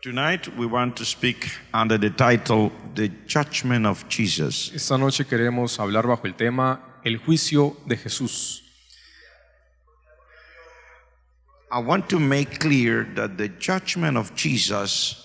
Tonight we want to speak under the title, The Judgment of Jesus. Esta noche queremos hablar bajo el tema El juicio de Jesús. I want to make clear that the judgment of Jesus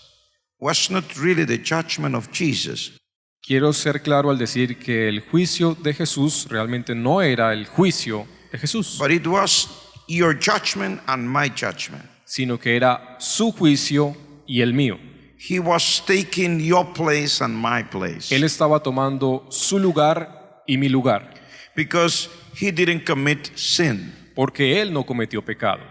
was not really the judgment of Jesus. Quiero ser claro al decir que el juicio de Jesús realmente no era el juicio de Jesús, But it was your judgment and my judgment. sino que era su juicio y el mío. He was taking your place and my place. Él estaba tomando su lugar y mi lugar, Because he didn't commit sin. porque Él no cometió pecado.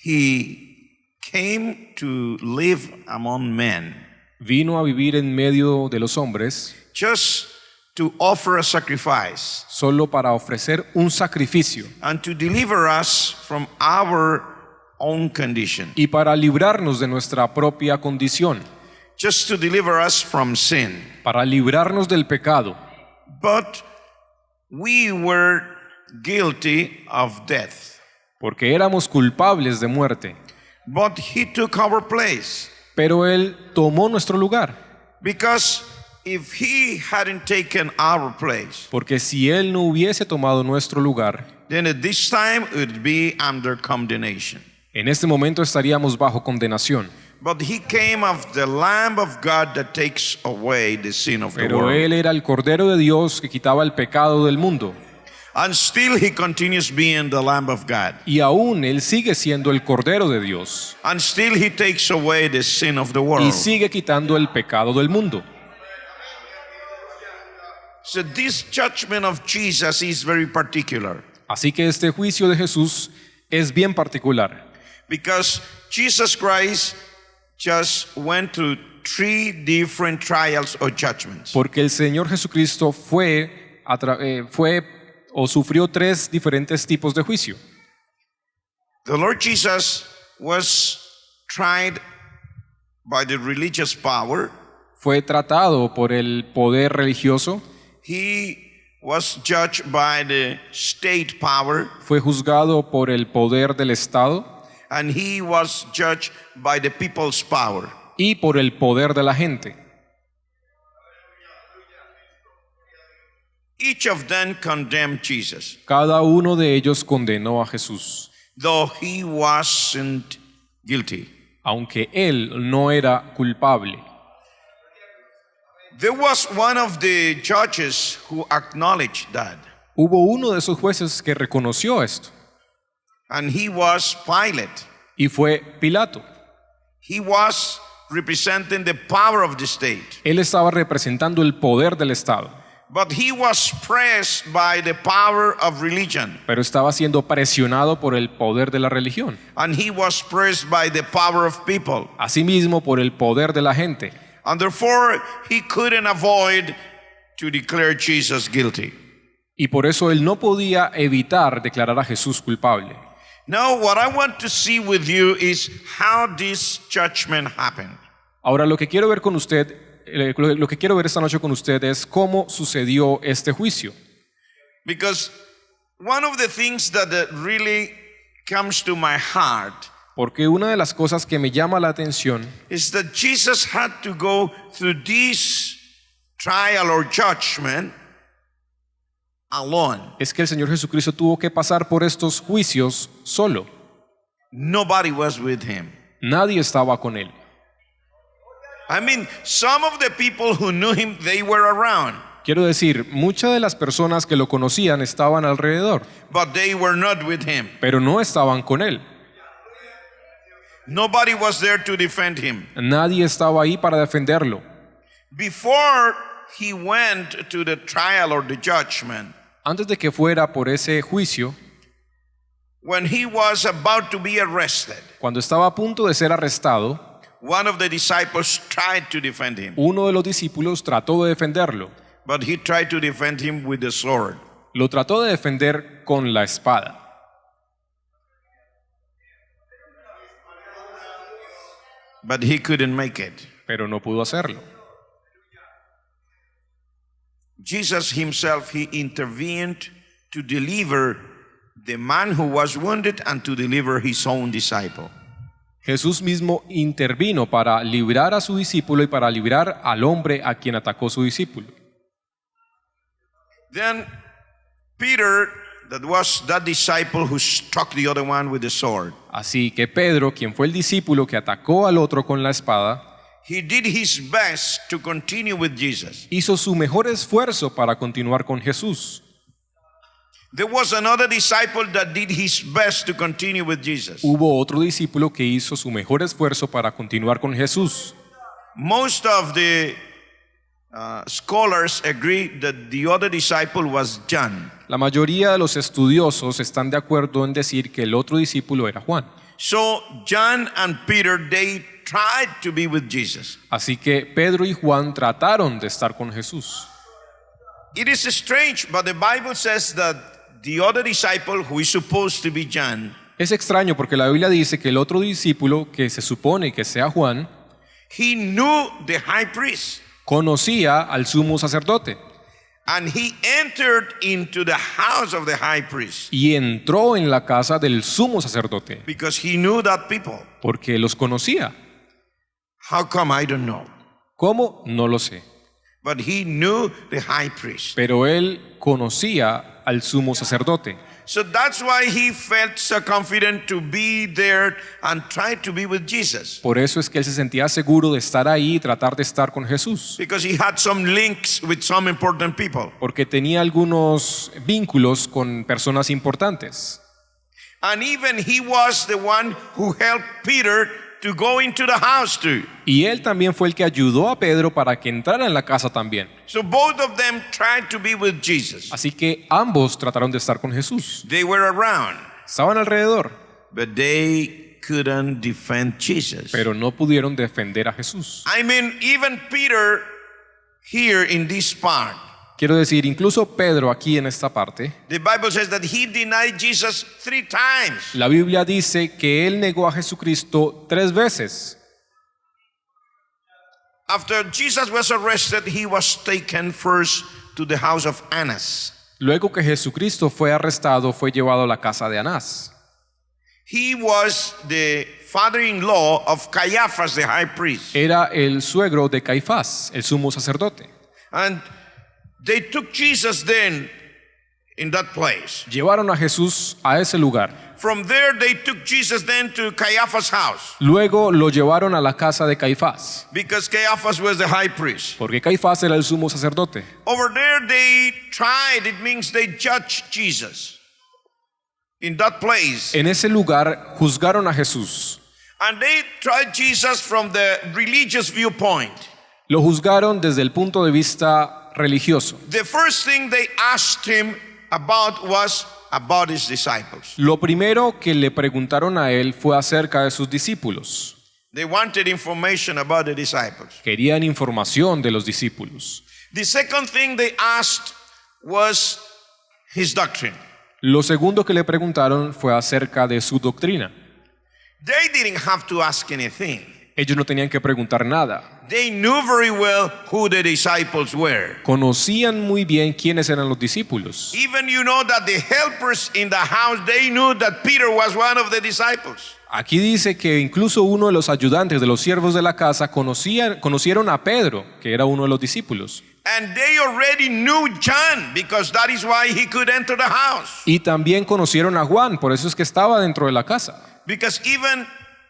He came to live among men Vino a vivir en medio de los hombres just to offer a sacrifice solo para ofrecer un sacrificio and to deliver us from our own condition. y para librarnos de nuestra propia condición, Just to deliver us from sin. para librarnos del pecado. But we were guilty of death. Porque éramos culpables de muerte, But he took our place. pero Él tomó nuestro lugar. Because if he hadn't taken our place, Porque si Él no hubiese tomado nuestro lugar, then at this time it would be under condemnation. en este momento estaríamos bajo condenación. But he came of the Lamb of God that takes away the sin of the Pero world. Él era el Cordero de Dios que quitaba el pecado del mundo. And still he continues being the Lamb of God. Y aún Él sigue siendo el Cordero de Dios. And still he takes away the sin of the world. Y sigue quitando el pecado del mundo. So this judgment of Jesus is very particular. Así que este juicio de Jesús es bien particular. Because Jesus Christ just went through 3 different trials or judgments. Porque el Señor Jesucristo fue o sufrió 3 diferentes tipos de juicio. The Lord Jesus was tried by the religious power. Fue tratado por el poder religioso, He was judged by the state power. fue juzgado por el poder del Estado And he was judged by the people's power. y por el poder de la gente. Each of them condemned Jesus, Cada uno de ellos condenó a Jesús, though he wasn't guilty. aunque él no era culpable. There was one of the judges who acknowledged that, Hubo uno de esos jueces que reconoció esto, and he was Pilate. y fue Pilato. He was representing the power of the state, Él estaba representando el poder del Estado, but he was pressed by the power of religion, pero estaba siendo presionado por el poder de la religión, and he was pressed by the power of people. asimismo por el poder de la gente. And therefore, he couldn't avoid to declare Jesus guilty. Y por eso él no podía evitar declarar a Jesús culpable. Now, what I want to see with you is how this judgment happened. Ahora lo que quiero ver con usted, lo que quiero ver esta noche con usted es cómo sucedió este juicio. Because one of the things that really comes to my heart Porque una de las cosas que me llama la atención is that Jesus had to go through this trial or judgment alone. es que el Señor Jesucristo tuvo que pasar por estos juicios solo. Nobody was with him. Nadie estaba con él. I mean, some of the people who knew him, they were around, Quiero decir, muchas de las personas que lo conocían estaban alrededor, but they were not with him. pero no estaban con él. Nobody was there to defend him. Nadie estaba ahí para defenderlo. Before he went to the trial or the judgment, Antes de que fuera por ese juicio, when he was about to be arrested, cuando estaba a punto de ser arrestado, one of the disciples tried to defend him, uno de los discípulos trató de defenderlo. but he tried to defend him with the sword. Lo trató de defender con la espada, But he couldn't make it. pero no pudo hacerlo. Jesus himself, he intervened to deliver the man who was wounded and to deliver his own disciple. Jesús mismo intervino para librar a su discípulo y para librar al hombre a quien atacó su discípulo. Then Peter, that was that disciple who struck the other one with the sword, Así que Pedro, quien fue el discípulo que atacó al otro con la espada, he did his best to continue with Jesus. hizo su mejor esfuerzo para continuar con Jesús. There was another disciple that did his best to continue with Jesus. Hubo otro discípulo que hizo su mejor esfuerzo para continuar con Jesús. Most of the scholars agree that the other disciple was John. La mayoría de los estudiosos están de acuerdo en decir que el otro discípulo era Juan. So John and Peter, they tried to be with Jesus. Así que Pedro y Juan trataron de estar con Jesús. It is strange, but the Bible says that the other disciple, who is supposed to be John, Es extraño porque la Biblia dice que el otro discípulo, que se supone que sea Juan, he knew the high priest, conocía al sumo sacerdote and he entered into the house of the high priest y entró en la casa del sumo sacerdote because he knew that people. porque los conocía. How come? I don't know. ¿Cómo? No lo sé. But he knew the high priest. Pero él conocía al sumo sacerdote. So that's why he felt so confident to be there and try to be with Jesus. Por eso es que él se sentía seguro de estar ahí y tratar de estar con Jesús. Because he had some links with some important people. Porque tenía algunos vínculos con personas importantes. And even he was the one who helped Peter to go into the house too. Y él también fue el que ayudó a Pedro para que entrara en la casa también. So both of them tried to be with Jesus. Así que ambos trataron de estar con Jesús. They were around, Estaban alrededor, but they couldn't defend Jesus. pero no pudieron defender a Jesús. I mean, even Peter here in this part, Quiero decir, incluso Pedro aquí en esta parte, the Bible says that he denied Jesus 3 times. la Biblia dice que él negó a Jesucristo 3 veces. After Jesus was arrested, he was taken first to the house of Annas. Luego que Jesucristo fue arrestado, fue llevado a la casa de Anás. He was the father-in-law of Caiaphas, the high priest. Era el suegro de Caifás, el sumo sacerdote. And they took Jesus then in that place. Llevaron a Jesús a ese lugar. From there, they took Jesus then to Caiaphas' house Luego lo llevaron a la casa de Caifás, because Caiaphas was the high priest. porque Caifás era el sumo sacerdote. Over there, they tried, it means they judged Jesus in that place. En ese lugar juzgaron a Jesús. And they tried Jesus from the religious viewpoint. Lo juzgaron desde el punto de vista religioso. The first thing they asked him about was about his disciples. Lo primero que le preguntaron a él fue acerca de sus discípulos. They wanted information about the disciples. Querían información de los discípulos. The second thing they asked was his doctrine. Lo segundo que le preguntaron fue acerca de su doctrina. They didn't have to ask anything. Ellos no tenían que preguntar nada. They knew very well who the disciples were. Conocían muy bien quiénes eran los discípulos. Even you know that the helpers in the house, they knew that Peter was one of the disciples. Aquí dice que incluso uno de los ayudantes de los siervos de la casa conocieron a Pedro, que era uno de los discípulos. And they already knew John because that is why he could enter the house. Y también conocieron a Juan, por eso es que estaba dentro de la casa. Because even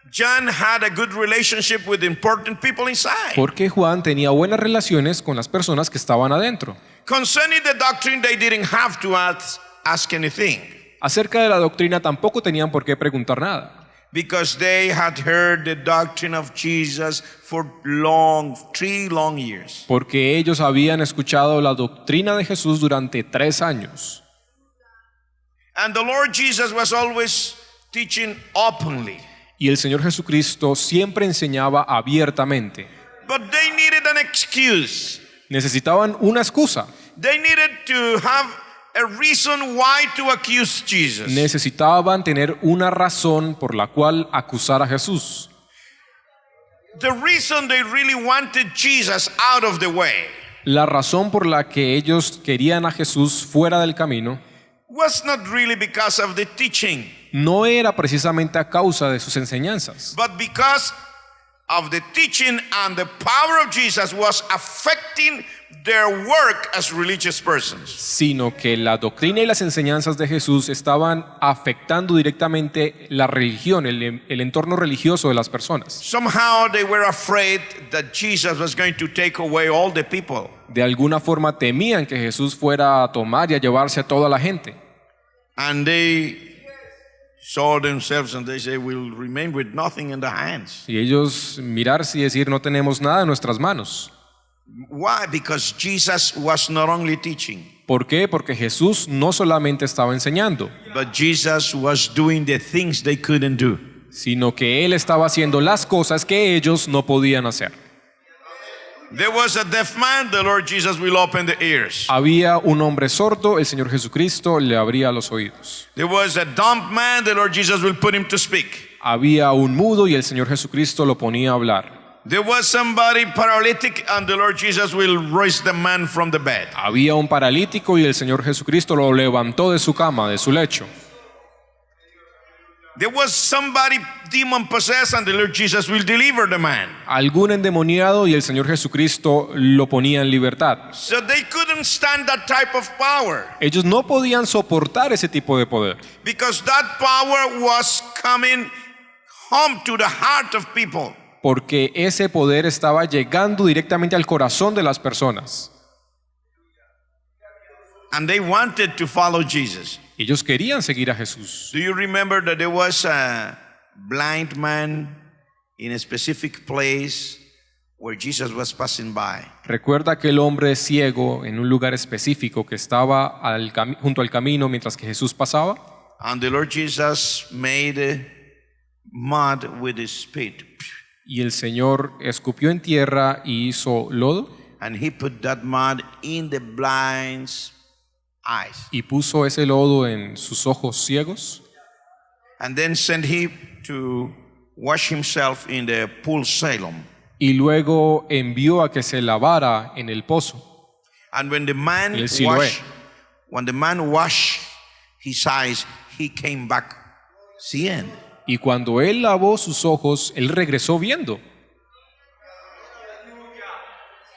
John had a good relationship with important people inside. Porque Juan tenía buenas relaciones con las personas que estaban adentro. Concerning the doctrine, they didn't have to ask anything Acerca de la doctrina tampoco tenían por qué preguntar nada. because they had heard the doctrine of Jesus for 3 long years. Porque ellos habían escuchado la doctrina de Jesús durante 3 años. And the Lord Jesus was always teaching openly. Y el Señor Jesucristo siempre enseñaba abiertamente. But they needed an excuse. Necesitaban una excusa. They needed to have a reason why to accuse Jesus. Necesitaban tener una razón por la cual acusar a Jesús. The reason they really wanted Jesus out of the way La razón por la que ellos querían a Jesús fuera del camino was not really because of the teaching, no era precisamente a causa de sus enseñanzas, but because of the teaching and the power of Jesus was affecting their work as religious persons. sino que la doctrina y las enseñanzas de Jesús estaban afectando directamente la religión, el entorno religioso de las personas. Somehow they were afraid that Jesus was going to take away all the people. De alguna forma temían que Jesús fuera a tomar y a llevarse a toda la gente. And they saw themselves and they say, we'll remain with nothing in the hands. Y ellos mirarse y decir, no tenemos nada en nuestras manos. Why? Because Jesus was not only teaching, ¿Por qué? Porque Jesús no solamente estaba enseñando, but Jesus was doing the things they couldn't do. sino que Él estaba haciendo las cosas que ellos no podían hacer. There was a deaf man, the Lord Jesus will open the ears. Había un hombre sordo, el Señor Jesucristo le abría los oídos. There was a dumb man, the Lord Jesus will put him to speak. Había un mudo y el Señor Jesucristo lo ponía a hablar. There was somebody paralytic and the Lord Jesus will raise the man from the bed. Había un paralítico y el Señor Jesucristo lo levantó de su cama, de su lecho. There was somebody demon possessed and the Lord Jesus will deliver the man. Algún endemoniado y el Señor Jesucristo lo ponía en libertad. So they couldn't stand that type of power Ellos no podían soportar ese tipo de poder, because that power was coming home to the heart of people. porque ese poder estaba llegando directamente al corazón de las personas. And they wanted to follow Jesus. Ellos querían seguir a Jesús. Do you remember that there was a blind man in a specific place where Jesus was passing by? Recuerda aquel hombre ciego en un lugar específico que estaba junto al camino mientras que Jesús pasaba. And the Lord Jesus made mud with his spit. Y el Señor escupió en tierra y hizo lodo And he put that mud in the blind's eyes. y puso ese lodo en sus ojos ciegos. And then sent him to wash himself in the pool Siloam. Y luego envió a que se lavara en el pozo. And when the man El Siloé. washed his eyes, he came back seeing. Y cuando él lavó sus ojos, él regresó viendo.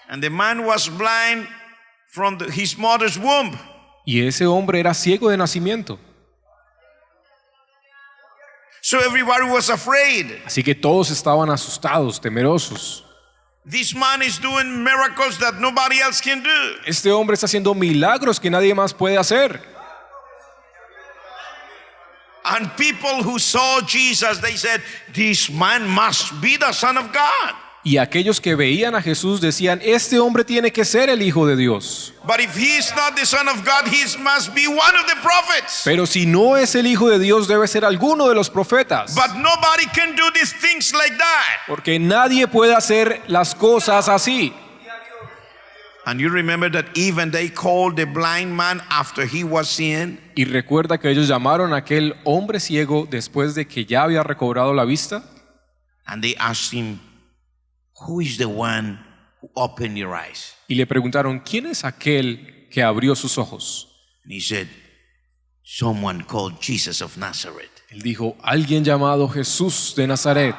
And the man was blind from his mother's womb. Y ese hombre era ciego de nacimiento. So everybody was afraid. Así que todos estaban asustados, temerosos. This man is doing miracles that nobody else can do. Este hombre está haciendo milagros que nadie más puede hacer. And people who saw Jesus, they said, this man must be the Son of God. Y aquellos que veían a Jesús decían, este hombre tiene que ser el Hijo de Dios. But if he is not the Son of God, he must be one of the prophets. Pero si no es el Hijo de Dios, debe ser alguno de los profetas. But nobody can do these things like that. Porque nadie puede hacer las cosas así. And you remember that even they called the blind man after he was seeing. Y recuerda que ellos llamaron a aquel hombre ciego después de que ya había recobrado la vista. And they asked him, who is the one who opened your eyes? Y le preguntaron, ¿quién es aquel que abrió sus ojos? And he said, someone called Jesus of Nazareth. Él dijo, alguien llamado Jesús de Nazaret.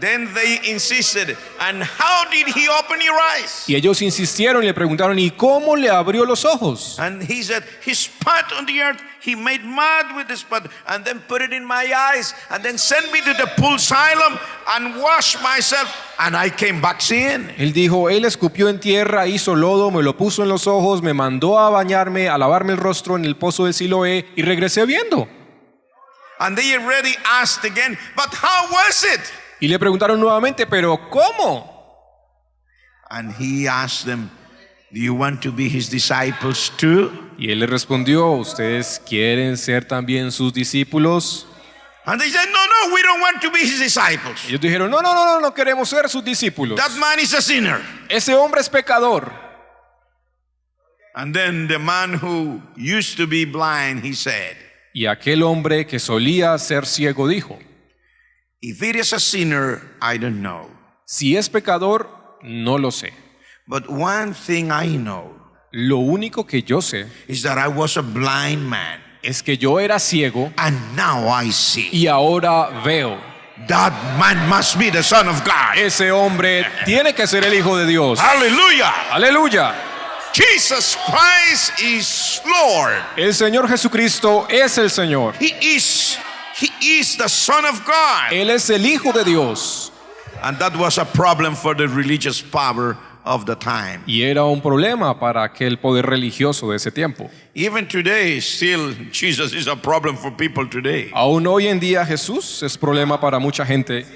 Then they insisted, and how did he open your eyes? Y ellos insistieron y le preguntaron, ¿y cómo le abrió los ojos? And he said, he spat on the earth, he made mud with the spat, and then put it in my eyes, and then sent me to the pool Siloam and washed myself, and I came back seeing. Él dijo, él escupió en tierra, hizo lodo, me lo puso en los ojos, me mandó a bañarme, a lavarme el rostro en el pozo de Siloé y regresé viendo. And they already asked again, but how was it? Y le preguntaron nuevamente, ¿pero cómo? And he asked them, do you want to be his disciples too? Y él le respondió, ¿ustedes quieren ser también sus discípulos? And they said, no, we don't want to be his disciples. Ellos dijeron, no queremos ser sus discípulos. That man is a sinner. Ese hombre es pecador. And then the man who used to be blind, he said, Y aquel hombre que solía ser ciego dijo, if it is a sinner, I don't know. si es pecador, no lo sé. But one thing I know Lo único que yo sé is that I was a blind man. es que yo era ciego and now I see. y ahora veo. That man must be the Son of God. Ese hombre tiene que ser el Hijo de Dios. Hallelujah. Aleluya. Jesus Christ is Lord. El Señor Jesucristo es el Señor. He is the Son of God. Él es el Hijo de Dios. And that was a problem for the religious power of the time. Y era un problema para aquel poder religioso de ese tiempo. Even today, still, Jesus is a problem for people today. Aún hoy en día Jesús es problema para mucha gente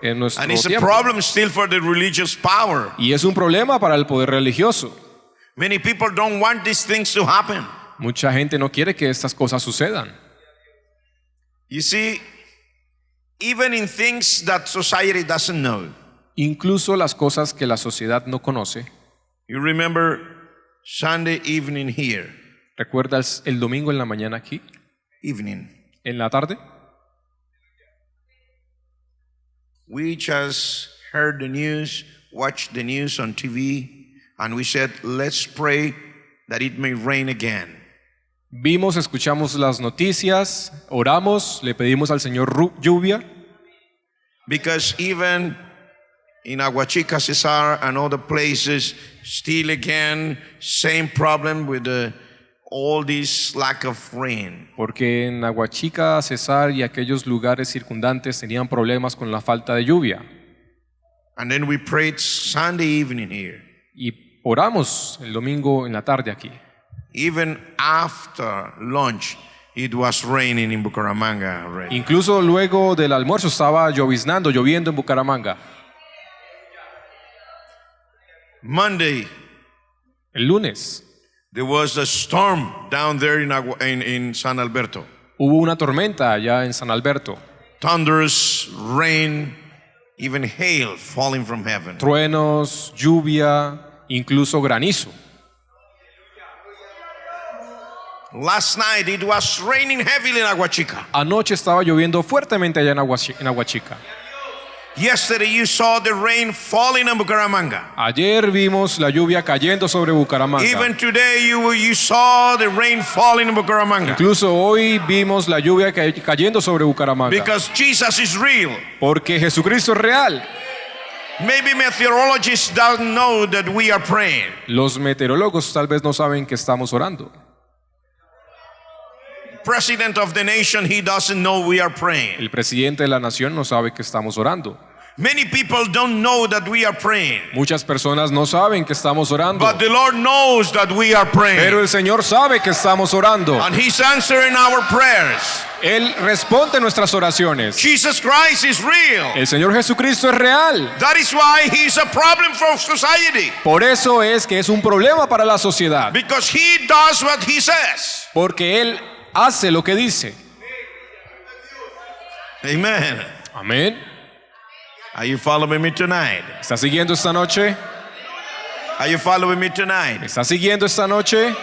en nuestro And it's a tiempo. problem still for the religious power. Y es un problema para el poder religioso. Many people don't want these things to happen. Mucha gente no quiere que estas cosas sucedan. You see, even in things that society doesn't know. Incluso las cosas que la sociedad no conoce. You remember Sunday evening here. ¿Recuerdas el domingo en la mañana aquí? Evening. ¿En la tarde? We just heard the news, watched the news on TV, and we said, let's pray that it may rain again. Vimos, escuchamos las noticias, oramos, le pedimos al Señor lluvia. Because even in Aguachica, Cesar, and other places, still again, same problem with all this lack of rain. Porque en Aguachica, Cesar y aquellos lugares circundantes tenían problemas con la falta de lluvia. And then we prayed Sunday evening here. Y oramos el domingo en la tarde aquí. Even after lunch, it was raining in Bucaramanga already. Incluso luego del almuerzo estaba lloviendo en Bucaramanga. Monday, El lunes there was a storm down there in San Alberto. hubo una tormenta allá en San Alberto. Thunderous rain, even hail falling from heaven. Truenos, lluvia, incluso granizo. Last night it was raining heavily in Aguachica. Anoche estaba lloviendo fuertemente allá en Aguachica. Yesterday you saw the rain falling in Bucaramanga. Ayer vimos la lluvia cayendo sobre Bucaramanga. Even today you saw the rain falling in Bucaramanga. Incluso hoy vimos la lluvia cayendo sobre Bucaramanga. Because Jesus is real. Porque Jesucristo es real. Maybe meteorologists don't know that we are praying. Los meteorólogos tal vez no saben que estamos orando. President of the nation, he doesn't know we are praying. El presidente de la nación no sabe que estamos orando. Many people don't know that we are praying. Muchas personas no saben que estamos orando. But the Lord knows that we are praying. Pero el Señor sabe que estamos orando. And He's answering our prayers. Él responde nuestras oraciones. Jesus Christ is real. El Señor Jesucristo es real. That is why He's a problem for society. Por eso es que es un problema para la sociedad. Because He does what He says. Porque Él hace lo que dice. Amen. Amén. Are you following me tonight? ¿Está siguiendo esta noche? Are you following me tonight? ¿Está siguiendo esta noche?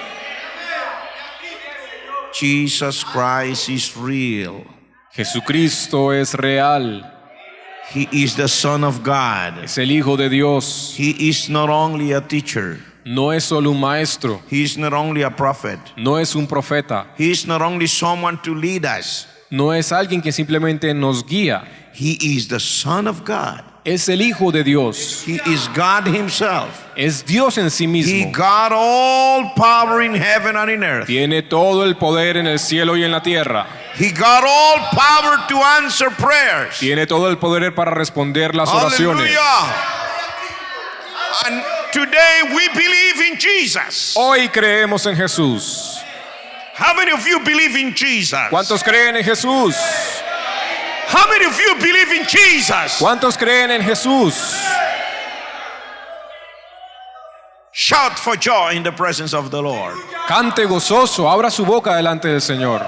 Jesus Christ is real. Jesucristo es real. He is the Son of God. Es el Hijo de Dios. He is not only a teacher. No es solo un maestro. He is not only a prophet. No es un profeta. He is not only someone to lead us. No es alguien que simplemente nos guía. He is the Son of God. Es el Hijo de Dios. He is God Himself. Es Dios en sí He mismo. got all power in heaven and in earth. Tiene todo el poder en el cielo y en la tierra. He got all power to answer prayers. Tiene todo el poder para responder las oraciones. Hallelujah. And today we believe in Jesus. Hoy creemos en Jesús. How many of you believe in Jesus? ¿Cuántos creen en Jesús? How many of you believe in Jesus? ¿Cuántos creen en Jesús? Shout for joy in the presence of the Lord. Cante gozoso, abra su boca delante del Señor.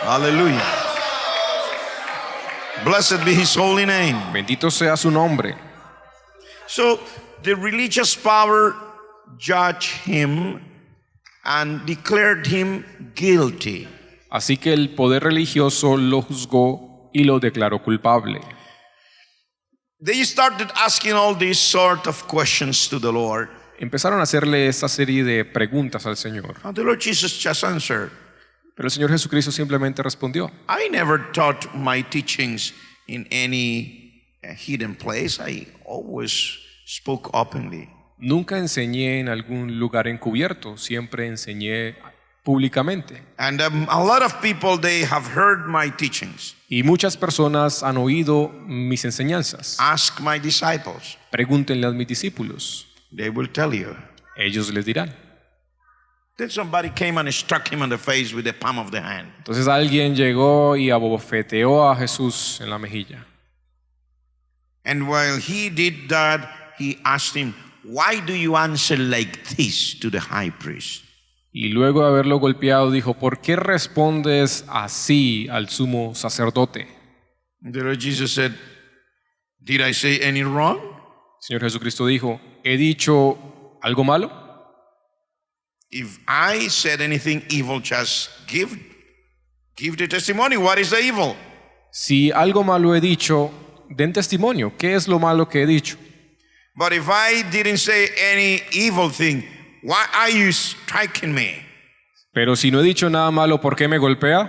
Hallelujah. Blessed be His holy name. Bendito sea su nombre. So the religious power judged him and declared him guilty. Así que el poder religioso lo juzgó y lo declaró culpable. They started asking all these sort of questions to the Lord. empezaron a hacerle esta serie de preguntas al Señor. And the Lord Jesus just answered, Pero el Señor Jesucristo simplemente respondió: I never taught my teachings in any hidden place. I always spoke openly. nunca enseñé en algún lugar encubierto, siempre enseñé públicamente. And a lot of people, they have heard my teachings. Y muchas personas han oído mis enseñanzas. Ask my disciples. Pregúntenle a mis discípulos. They will tell you. Ellos les dirán. Then somebody came and struck him on the face with the palm of the hand. Entonces alguien llegó y abofeteó a Jesús en la mejilla. And while he did that, he asked him, why do you answer like this to the high priest? Y luego de haberlo golpeado dijo: ¿por qué respondes así al sumo sacerdote? The Lord Jesus said, did I say any wrong? El Señor Jesucristo dijo: ¿he dicho algo malo? If I said anything evil, just give the testimony. What is the evil? Si algo malo he dicho, den testimonio. ¿Qué es lo malo que he dicho? But if I didn't say any evil thing, why are you striking me? Pero si no he dicho nada malo, ¿por qué me golpea?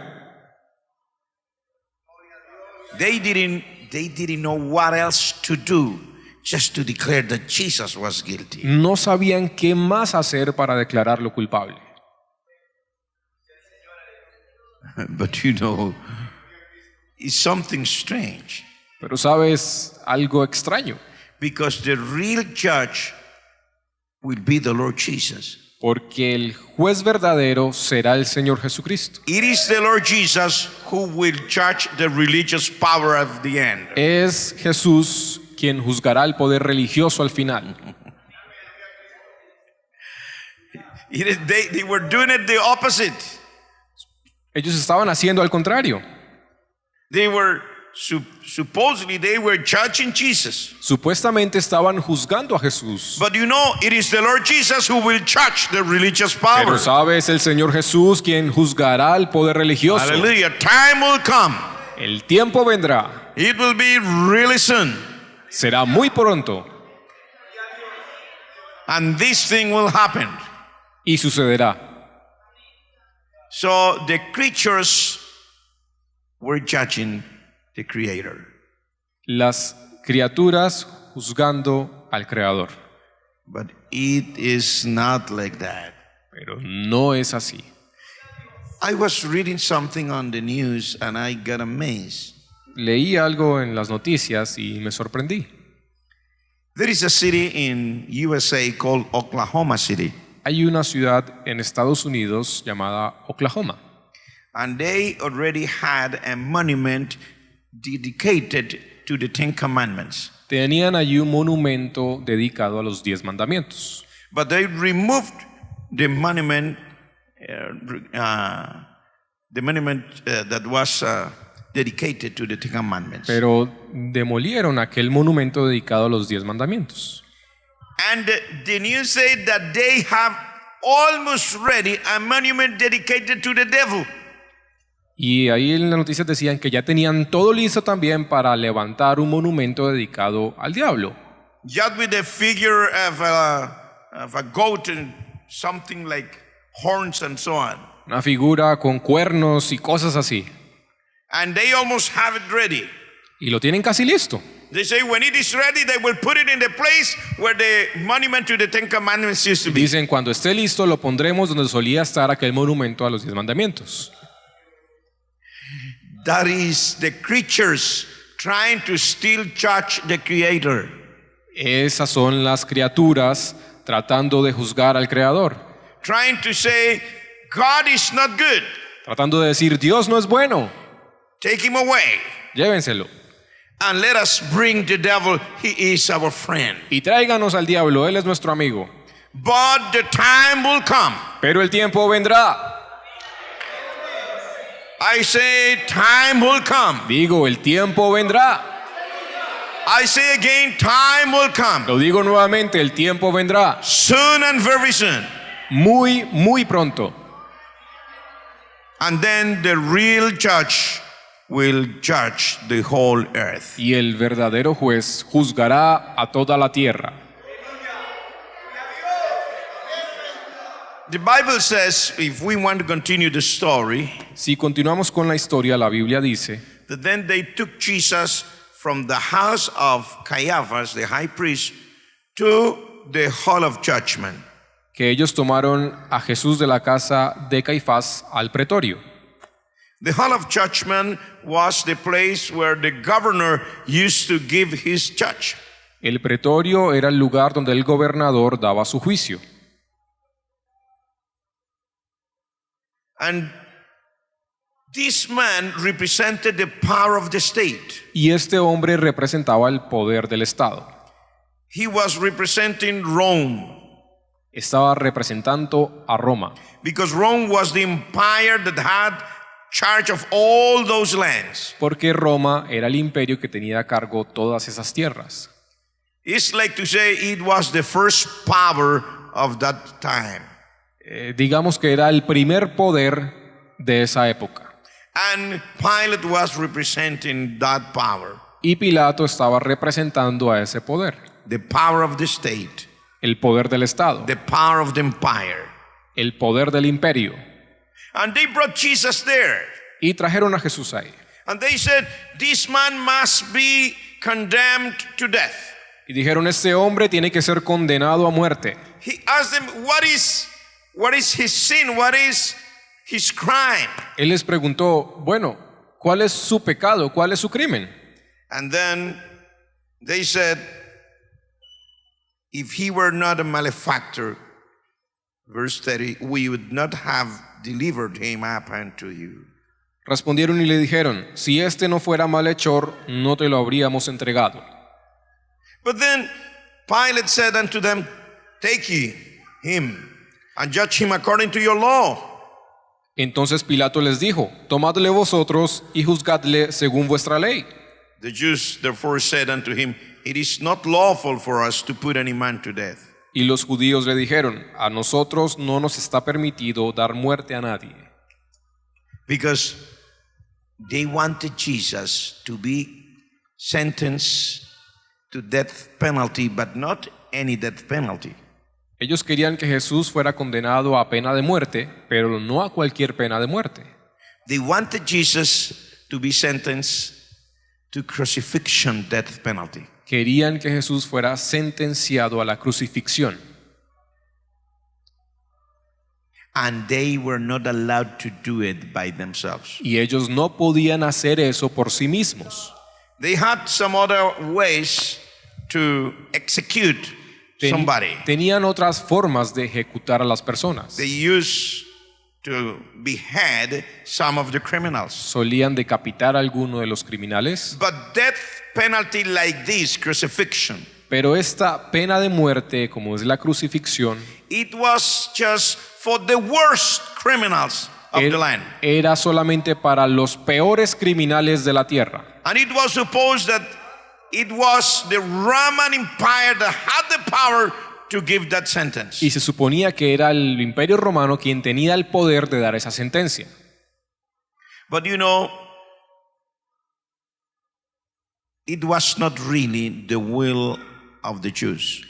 They didn't know what else to do, just to declare that Jesus was guilty. No sabían qué más hacer para declararlo culpable. But you know, it's something strange, Pero sabes algo extraño, because the real judge will be the Lord Jesus. porque el juez verdadero será el Señor Jesucristo. It is the Lord Jesus who will judge the religious power of the end. Es Jesús quien juzgará el poder religioso al final. They were doing it the opposite. Ellos estaban haciendo al contrario. They were supposedly they were judging Jesus. Supuestamente estaban juzgando a Jesús. But you know, it is the Lord Jesus who will judge the religious power. Pero sabes, el Señor Jesús quien juzgará el poder religioso. Hallelujah. Time will come. El tiempo vendrá. It will be really soon. Será muy pronto. And this thing will happen. Y sucederá. So the creatures were judging the Creator. Las criaturas juzgando al Creador. But it is not like that. Pero no es así. I was reading something on the news and I got amazed. Leí algo en las noticias y me sorprendí. There is a city in USA called Oklahoma City. Hay una ciudad en Estados Unidos llamada Oklahoma. And they already had a monument dedicated to the Ten Commandments. Tenían allí un monumento dedicado a los 10 mandamientos. But they removed the monument, that was dedicated to the Ten Commandments. Pero demolieron aquel monumento dedicado a los 10 mandamientos. And the news said that they have almost ready a monument dedicated to the devil. Y ahí en las noticias decían que ya tenían todo listo también para levantar un monumento dedicado al diablo. Just with the figure of a goat and something like horns and so on. Una figura con cuernos y cosas así. And they almost have it ready. Y lo tienen casi listo. They say when it is ready, they will put it in the place where the monument to the Ten Commandments used to be. Dicen, cuando esté listo lo pondremos donde solía estar aquel monumento a los 10 mandamientos. That is the creatures trying to still judge the Creator. Esas son las criaturas tratando de juzgar al Creador. Trying to say, God is not good. Tratando de decir, Dios no es bueno. Take him away. Llévenselo. And let us bring the devil. He is our friend. Y tráiganos al diablo, él es nuestro amigo. But the time will come. Pero el tiempo vendrá. I say time will come. Digo, el tiempo vendrá. I say again, time will come. Lo digo nuevamente, el tiempo vendrá. Soon and very soon. Muy, muy pronto. And then the real judge will judge the whole earth. Y el verdadero juez juzgará a toda la tierra. the Bible says, if we want to continue the story, Si continuamos con la historia, la Biblia dice that then they took Jesus from the house of Caiaphas, the high priest, to the hall of judgment. que ellos tomaron a Jesús de la casa de Caifás al pretorio. The hall of judgment was the place where the governor used to give his judge. El pretorio era el lugar donde el gobernador daba su juicio. And this man represented the power of the state. Y este hombre representaba el poder del Estado. He was representing Rome, Estaba representando a Roma, because Rome was the empire that had charge of all those lands. porque Roma era el imperio que tenía a cargo todas esas tierras. It's like to say it was the first power of that time. Digamos que era el primer poder de esa época. And Pilate was representing that power, Y Pilato estaba representando a ese poder, the power of the state, el poder del Estado, the power of the empire. el poder del imperio. And they brought Jesus there. Y trajeron a Jesús ahí. And they said, this man must be condemned to death. Y dijeron, este hombre tiene que ser condenado a muerte. He asked them, what is his sin? What is his crime? Él les preguntó, bueno, ¿cuál es su pecado? ¿Cuál es su crimen? And then they said, if he were not a malefactor, verse 30, we would not have delivered him up unto you. Respondieron y le dijeron, si este no fuera malhechor, no te lo habríamos entregado. But then Pilate said unto them, take ye him and judge him according to your law. Entonces Pilato les dijo, tomadle vosotros y juzgadle según vuestra ley. The Jews therefore said unto him, it is not lawful for us to put any man to death. Y los judíos le dijeron, a nosotros no nos está permitido dar muerte a nadie. Because they wanted Jesus to be sentenced to death penalty, but not any death penalty. Ellos querían que Jesús fuera condenado a pena de muerte, pero no a cualquier pena de muerte. They wanted Jesus to be sentenced to crucifixion death penalty. Querían que Jesús fuera sentenciado a la crucifixión. And they were not allowed to do it by themselves. Y ellos no podían hacer eso por sí mismos. They had some other ways to execute somebody. Tenían otras formas de ejecutar a las personas. They used to behead some of the criminals. Solían decapitar a alguno de los criminales, But death penalty like this, crucifixion, pero esta pena de muerte, como es la crucifixión, it was just for the worst criminals of the land. era solamente para los peores criminales de la tierra. And it was supposed that it was the Roman Empire that had the power to give that sentence. Y se suponía que era el imperio romano quien tenía el poder de dar esa sentencia. But you know, it was not really the will of the Jews.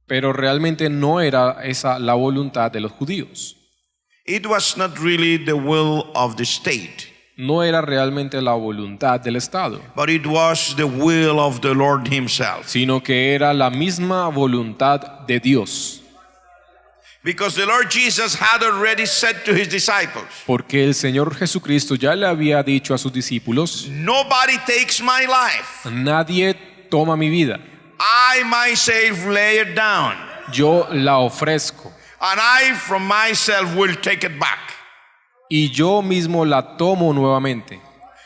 Pero realmente no era esa la voluntad de los judíos. It was not really the will of the state. No era realmente la voluntad del Estado, But it was the will of the Lord himself. sino que era la misma voluntad de Dios. Because the Lord Jesus had already said to his disciples, Porque el Señor Jesucristo ya le había dicho a sus discípulos, nobody takes my life. nadie toma mi vida, I myself lay it down, yo la ofrezco and I from myself will take it back. y yo mismo la tomo nuevamente.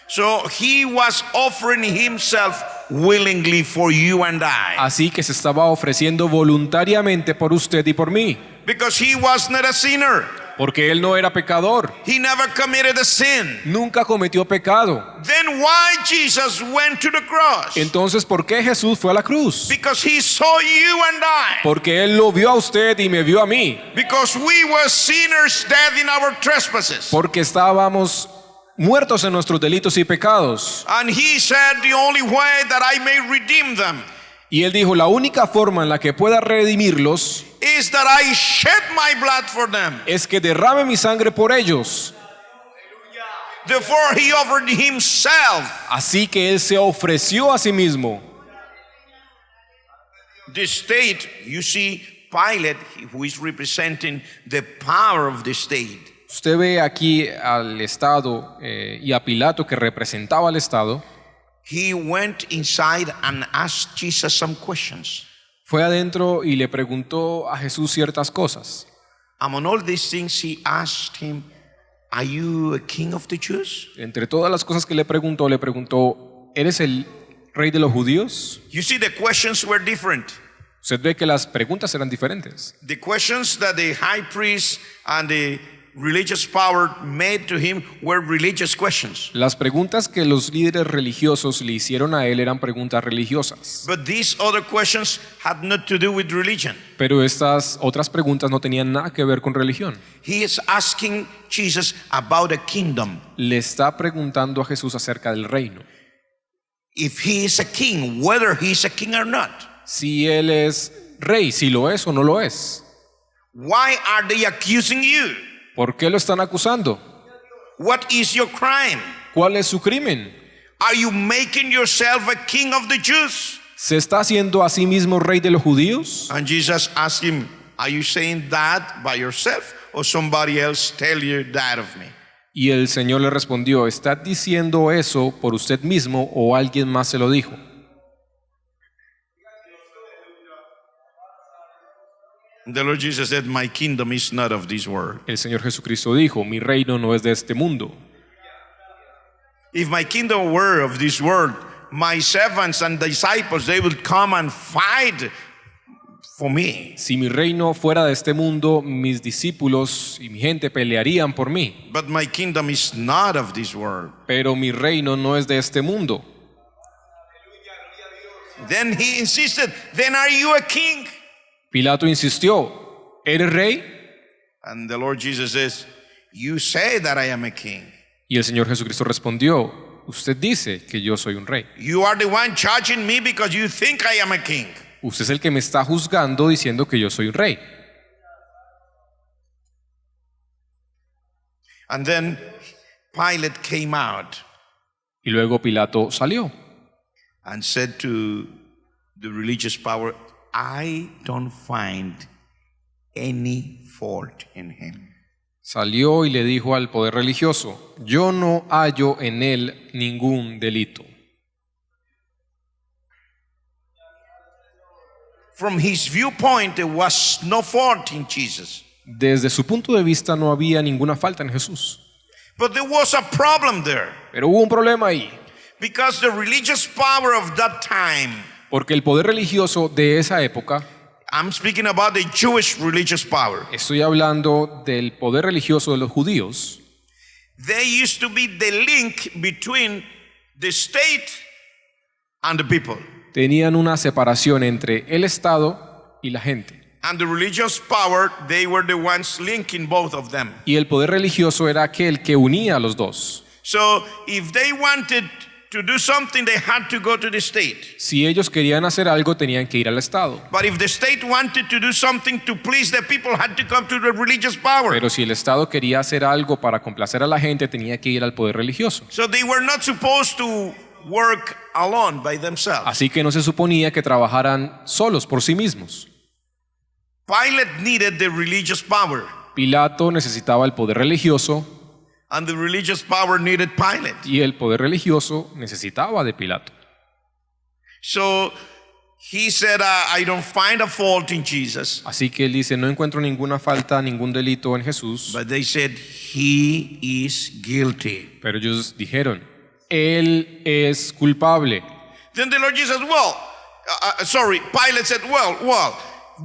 So he was offering himself willingly for you and I. Así que se estaba ofreciendo voluntariamente por usted y por mí, Because he was not a sinner. porque él no era pecador, He never committed a sin. nunca cometió pecado. Then why Jesus went to the cross? Entonces, ¿por qué Jesús fue a la cruz? Because he saw you and I. Porque él lo vio a usted y me vio a mí. Because we were sinners dead in our trespasses. Porque estábamos muertos en nuestros delitos y pecados. And he said, the only way that I may redeem them Y él dijo, la única forma en la que pueda redimirlos is that I shed my blood for them. es que derrame mi sangre por ellos. Therefore he offered himself. Así que él se ofreció a sí mismo. The state, you see, Pilate, who is representing the power of the state. Usted ve aquí al Estado y a Pilato, que representaba al Estado. He went inside and asked Jesus some questions. Fue adentro y le preguntó a Jesús ciertas cosas. Among all these things, he asked him, "Are you a king of the Jews?" Entre todas las cosas que le preguntó, ¿eres el rey de los judíos? You see, the questions were different. Usted ve que las preguntas eran diferentes. The questions that the high priest and the religious power made to him were religious questions. Las preguntas que los líderes religiosos le hicieron a él eran preguntas religiosas. But these other questions had not to do with religion. Pero estas otras preguntas no tenían nada que ver con religión. He is asking Jesus about a kingdom. Le está preguntando a Jesús acerca del reino. If he is a king, whether he is a king or not. Si él es rey, si lo es o no lo es. Why are they accusing you? ¿Por qué lo están acusando? What is your crime? ¿Cuál es su crimen? Are you making yourself a king of the Jews? ¿Se está haciendo a sí mismo rey de los judíos? And Jesus asked him, "Are you saying that by yourself or somebody else tell you that of me?" Y el Señor le respondió, ¿está diciendo eso por usted mismo o alguien más se lo dijo? The Lord Jesus said, "My kingdom is not of this world. El Señor Jesucristo dijo, mi reino no es de este mundo. If my kingdom were of this world, my servants and disciples, they would come and fight for me. Si mi reino fuera de este mundo, mis discípulos y mi gente pelearían por mí. But my kingdom is not of this world." Pero mi reino no es de este mundo. Then he insisted, "Then are you a king?" Pilato insistió, ¿eres rey? And the Lord Jesus says, "You say that I am a king. Y el Señor Jesucristo respondió, usted dice que yo soy un rey. You are the one judging me because you think I am a king." Usted es el que me está juzgando diciendo que yo soy un rey. And then Pilate came out Y luego Pilato salió and said to the religious power, "I don't find any fault in him." Salió y le dijo al poder religioso, yo no hallo en él ningún delito. From his viewpoint, there was no fault in Jesus. Desde su punto de vista no había ninguna falta en Jesús. But there was a problem there Pero hubo un problema ahí, because the religious power of that time, porque el poder religioso de esa época, I'm speaking about the Jewish religious power, estoy hablando del poder religioso de los judíos, they used to be the link between the state and the people. tenían una separación entre el Estado y la gente. And the religious power, they were the ones linking both of them. Y el poder religioso era aquel que unía a los dos. So if they wanted to do something, they had to go to the state. Si ellos querían hacer algo, tenían que ir al Estado. But if the state wanted to do something to please the people, had to come to the religious power. Pero si el Estado quería hacer algo para complacer a la gente, tenía que ir al poder religioso. So they were not supposed to work alone by themselves. Así que no se suponía que trabajaran solos por sí mismos. Pilate needed the religious power, Pilato necesitaba el poder religioso and the religious power needed Pilate. y el poder religioso necesitaba de Pilato. So he said, "I don't find a fault in Jesus." Así que él dice, no encuentro ninguna falta, ningún delito en Jesús. But they said, "He is guilty." Pero ellos dijeron, él es culpable. Then the Lord Jesus, Pilate said, well,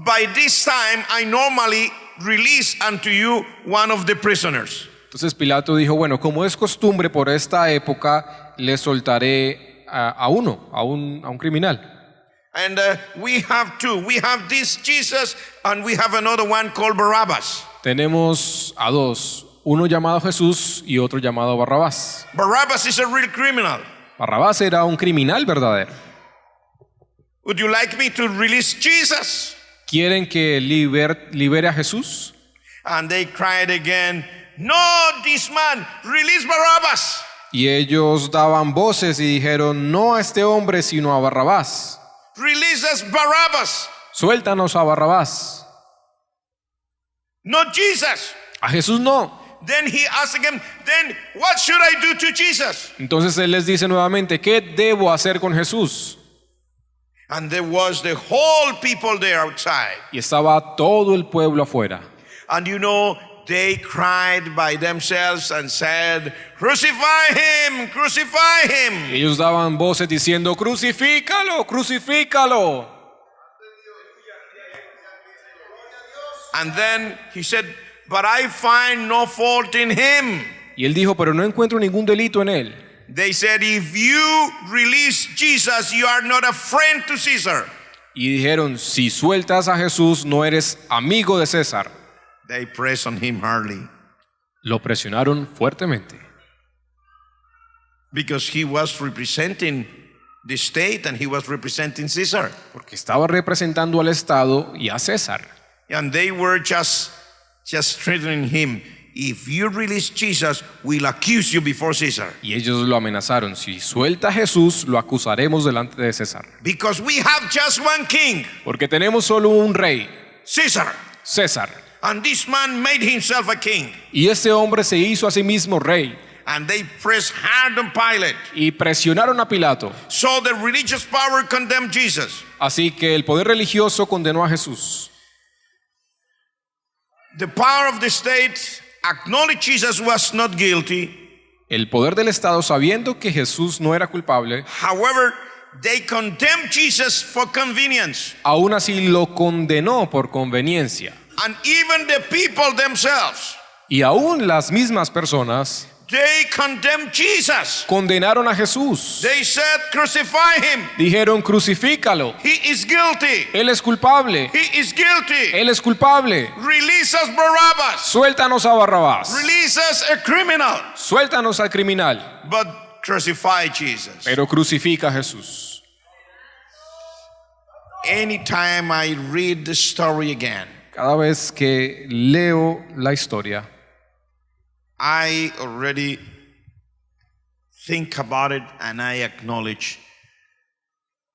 by this time I normally release unto you one of the prisoners. Entonces Pilato dijo, bueno, como es costumbre por esta época, le soltaré a un criminal. And we have two. We have this Jesus and we have another one called Barabbas. Tenemos a dos, uno llamado Jesús y otro llamado Barrabás. Barabbas is a real criminal. Barrabás era un criminal verdadero. Would you like me to release Jesus ¿Quieren que libere a Jesús? And they cried again, no, this man, release Barabbas. Y ellos daban voces y dijeron, no a este hombre, sino a Barrabás. Release us Barabbas, Suéltanos a Barrabás. not Jesus. A Jesús no. Then he asked again, then what should I do to Jesus? Entonces él les dice nuevamente, ¿qué debo hacer con Jesús? And there was the whole people there outside. Y estaba todo el pueblo afuera. And you know, they cried by themselves and said, crucify him, crucify him. Ellos daban voces diciendo, crucifícalo, crucifícalo. And then he said, but I find no fault in him. Y él dijo, pero no encuentro ningún delito en él. They said, if you release Jesus, you are not a friend to Caesar. Y dijeron, si sueltas a Jesús, no eres amigo de César. They pressed on him hardly Lo presionaron fuertemente, because he was representing the state and he was representing Caesar. porque estaba representando al Estado y a César. And they were just threatening him. If you release Jesus, we'll accuse you before Caesar. Y ellos lo amenazaron, si suelta a Jesús, lo acusaremos delante de César. Because we have just one king, Porque tenemos solo un rey, Caesar. César. And this man made himself a king. Y este hombre se hizo a sí mismo rey. And they pressed hard on Pilate. Y presionaron a Pilato. So the religious power condemned Jesus. Así que el poder religioso condenó a Jesús. The power of the state acknowledged Jesus was not guilty. El poder del Estado, sabiendo que Jesús no era culpable, However, they condemned Jesus for convenience. aún así lo condenó por conveniencia. And even the people themselves, Y aún las mismas personas they condemned Jesus. condenaron a Jesús. They said, crucify him. Dijeron, crucifícalo. He is guilty. Él es culpable. He is guilty. Él es culpable. Release us Barabbas. Suéltanos a Barrabás. Release us a criminal. Suéltanos al criminal. But crucify Jesus. Pero crucifica a Jesús. Anytime I read the story again, Cada vez que leo la historia, I already think about it and I acknowledge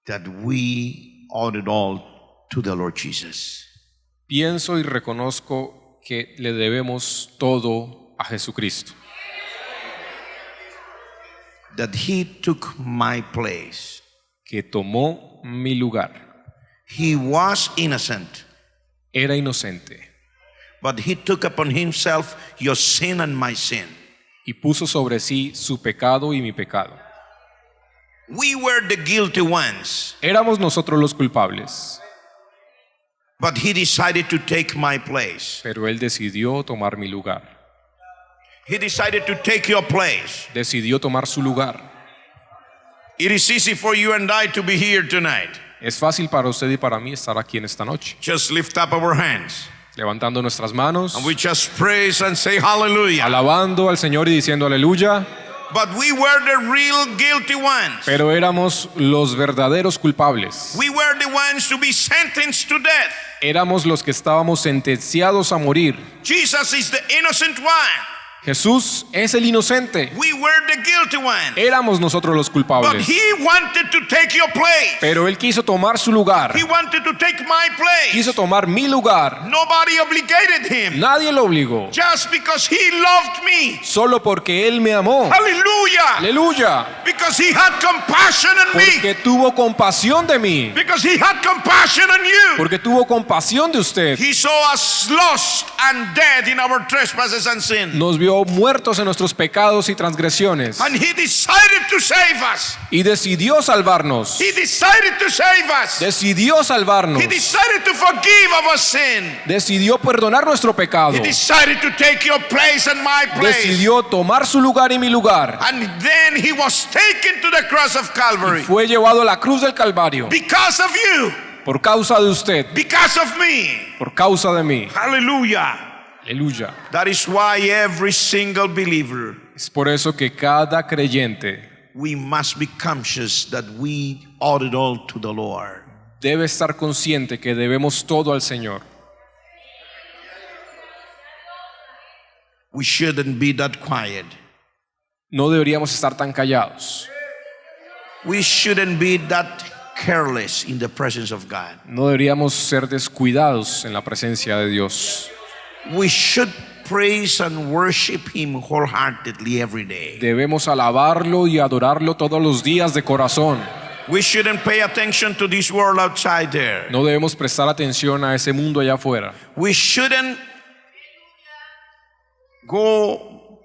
that we owe it all to the Lord Jesus. pienso y reconozco que le debemos todo a Jesucristo. That He took my place. Que tomó mi lugar. He was innocent, Era inocente but He took upon Himself your sin and my sin. y puso sobre sí su pecado y mi pecado. We were the guilty ones, Éramos nosotros los culpables, but He decided to take my place. pero Él decidió tomar mi lugar. He decided to take your place. Decidió tomar su lugar. It is easy for you and I to be here tonight. Es fácil para usted y para mí estar aquí en esta noche, Just lift up our hands levantando nuestras manos, and we just praise and say hallelujah. alabando al Señor y diciendo aleluya. But we were the real guilty ones. Pero éramos los verdaderos culpables. We were the ones to be sentenced to death. Éramos los que estábamos sentenciados a morir. Jesus is the innocent one. Jesús es el inocente. We were the guilty ones. Éramos nosotros los But culpables. He wanted to take your place. Pero Él quiso tomar su lugar. He wanted to take my place. Quiso tomar mi lugar. Nobody obligated Him. Nadie lo obligó. Just because He loved me. Solo porque Él me amó. Hallelujah. Aleluya. Because He had compassion on me. Porque tuvo compasión de mí. Because He had compassion on you. Porque tuvo compasión de usted. He saw us lost and dead in our trespasses and sin. Nos vio muertos en nuestros pecados y transgresiones. And He decided to save us. Y decidió salvarnos. He decided to save us. Decidió salvarnos. He decided to forgive our sin. Decidió perdonar nuestro pecado. He decided to take your place and my place. Decidió tomar su lugar y mi lugar. And then He was taken to the cross of Calvary. Fue llevado a la cruz del Calvario. Because of you. Por causa de usted. Because of me. Por causa de mí. Hallelujah. Aleluya. That is why every single believer, Es por eso que cada creyente we must be conscious that we owe it all to the Lord. debe estar consciente que debemos todo al Señor. We shouldn't be that quiet. No deberíamos estar tan callados. We shouldn't be that careless in the presence of God. No deberíamos ser descuidados en la presencia de Dios. We should praise and worship Him wholeheartedly every day. Debemos alabarlo y adorarlo todos los días de corazón. We shouldn't pay attention to this world outside there. No debemos prestar atención a ese mundo allá afuera. We shouldn't go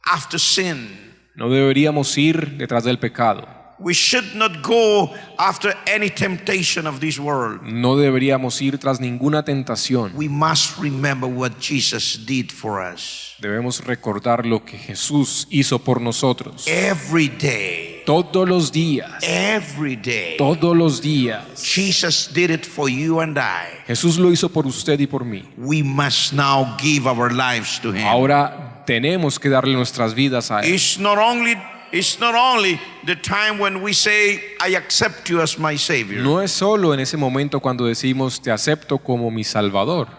after sin. No deberíamos ir detrás del pecado. We should not go after any temptation of this world. No deberíamos ir tras ninguna tentación. We must remember what Jesus did for us. Debemos recordar lo que Jesús hizo por nosotros. Every day. Todos los días. Every day. Todos los días. Jesus did it for you and I. Jesús lo hizo por usted y por mí. We must now give our lives to Him. Ahora tenemos que darle nuestras vidas a Él. It's not only the time when we say, I accept you as my Savior. No es solo en ese momento cuando decimos te acepto como mi Salvador.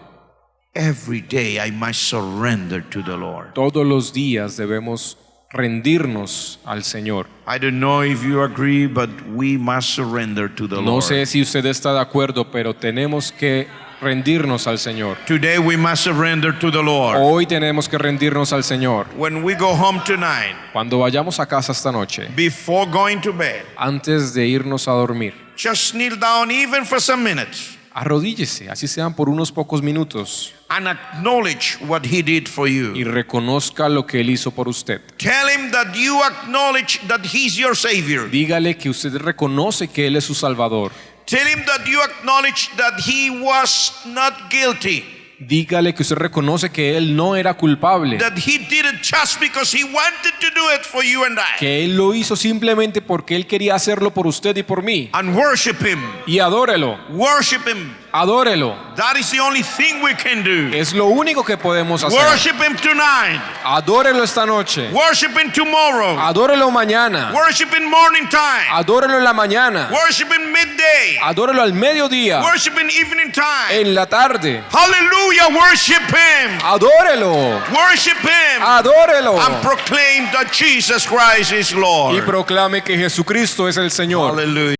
Every day I must surrender to the Lord. Todos los días debemos rendirnos al Señor. I don't know if you agree, but we must surrender to the No Lord. sé si usted está de acuerdo, pero tenemos que rendirnos al Señor. Today we must surrender to the Lord. Hoy tenemos que rendirnos al Señor. When we go home tonight, Cuando vayamos a casa esta noche, before going to bed, antes de irnos a dormir, just kneel down even for some minutes arrodíllese, así sean por unos pocos minutos, and acknowledge what He did for y you. reconozca lo que Él hizo por usted. Tell Him that you acknowledge that He's your Savior. Dígale que usted reconoce que Él es su Salvador. Tell Him that you acknowledge that He was not guilty, Dígale que usted reconoce que Él no era culpable, that He did it just because He wanted to do it for you and I. que Él lo hizo simplemente porque Él quería hacerlo por usted y por mí. And worship Him. Y adórelo, Worship Him. adórelo. That is the only thing we can do. Es lo único que podemos hacer. Worship Him tonight. Adórelo esta noche, Worship Him tomorrow. adórelo mañana, Worship in morning time. adórelo en la mañana, Worship in midday. adórelo al mediodía, Worship in evening time. en la tarde. Hallelujah. Worship Him. Adórelo, Worship Him. adórelo. And proclaim that Jesus Christ is Y Lord. proclame que Jesucristo es el Señor. Hallelujah.